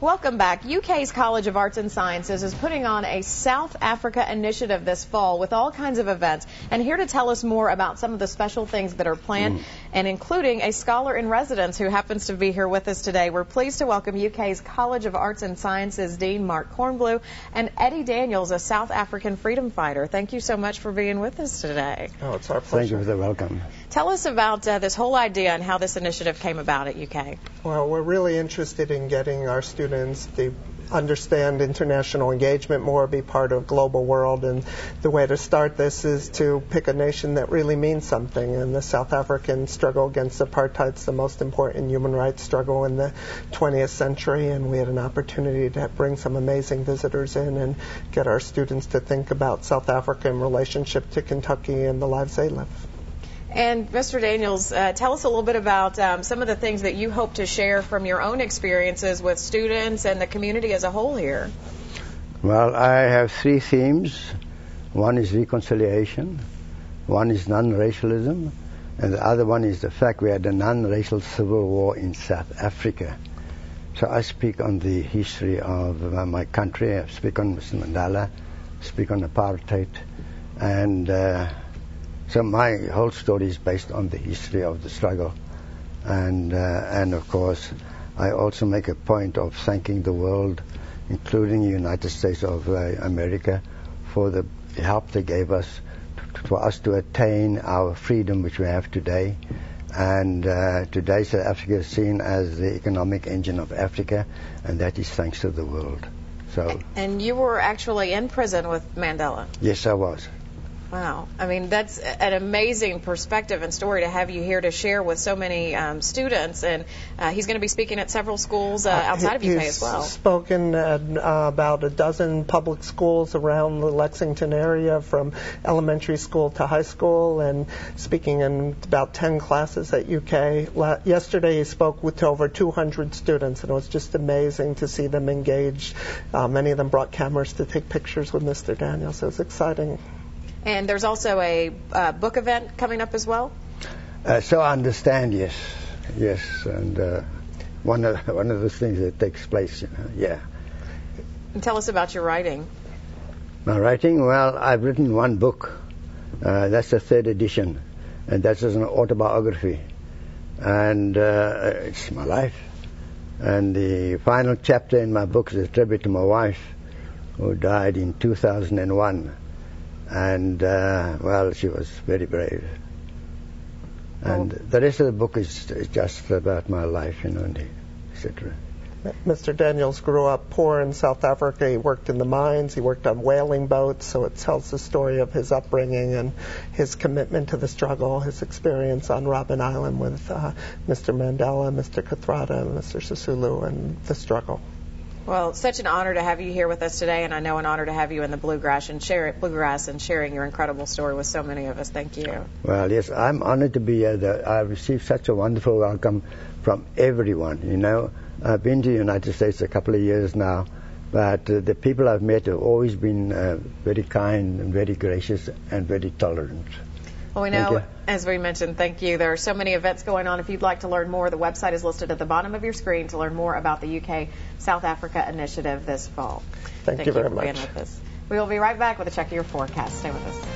Welcome back. UK's College of Arts and Sciences is putting on a South Africa initiative this fall with all kinds of events. And here to tell us more about some of the special things that are planned, and including a scholar in residence who happens to be here with us today. We're pleased to welcome UK's College of Arts and Sciences Dean Mark Kornblue and Eddie Daniels, a South African freedom fighter. Thank you so much for being with us today. Oh, it's our pleasure. Thank you for the welcome. Tell us about this whole idea and how this initiative came about at UK. Well, we're really interested in getting our students to understand international engagement more, be part of global world, and the way to start this is to pick a nation that really means something. And the South African struggle against apartheid is the most important human rights struggle in the 20th century, and we had an opportunity to bring some amazing visitors in and get our students to think about South Africa in relationship to Kentucky and the lives they live. And Mr. Daniels, tell us a little bit about some of the things that you hope to share from your own experiences with students and the community as a whole here. Well, I have three themes. One is reconciliation, one is non-racialism, and the other one is the fact we had a non-racial civil war in South Africa. So I speak on the history of my country, I speak on Mr. Mandela, speak on apartheid, and so my whole story is based on the history of the struggle, and of course I also make a point of thanking the world, including the United States of America, for the help they gave us for us to attain our freedom which we have today. And today South Africa is seen as the economic engine of Africa, and that is thanks to the world. So. And you were actually in prison with Mandela? Yes, I was. Wow. I mean, that's an amazing perspective and story to have you here to share with so many students. And he's going to be speaking at several schools outside of UK as well. He's spoken at about a dozen public schools around the Lexington area, from elementary school to high school, and speaking in about 10 classes at UK. Yesterday he spoke with over 200 students, and it was just amazing to see them engaged. Many of them brought cameras to take pictures with Mr. Daniels. It was exciting. And there's also a book event coming up as well? So I understand, yes, and one of the things that takes place, yeah. And tell us about your writing. My writing? Well, I've written one book. That's the third edition, and that's an autobiography, and it's my life. And the final chapter in my book is a tribute to my wife, who died in 2001. And, well, she was very brave. And the rest of the book is just about my life, and etc. Mr. Daniels grew up poor in South Africa. He worked in the mines. He worked on whaling boats. So it tells the story of his upbringing and his commitment to the struggle, his experience on Robben Island with Mr. Mandela, Mr. Kathrada, and Mr. Sisulu, and the struggle. Well, it's such an honor to have you here with us today, and I know an honor to have you in the bluegrass and sharing your incredible story with so many of us. Thank you. Well, yes, I'm honored to be here. I received such a wonderful welcome from everyone. You know, I've been to the United States a couple of years now, but the people I've met have always been very kind and very gracious and very tolerant. Well, we know, as we mentioned, thank you. There are so many events going on. If you'd like to learn more, the website is listed at the bottom of your screen to learn more about the UK South Africa initiative this fall. Thank you very much. Being with us. We will be right back with a check of your forecast. Stay with us.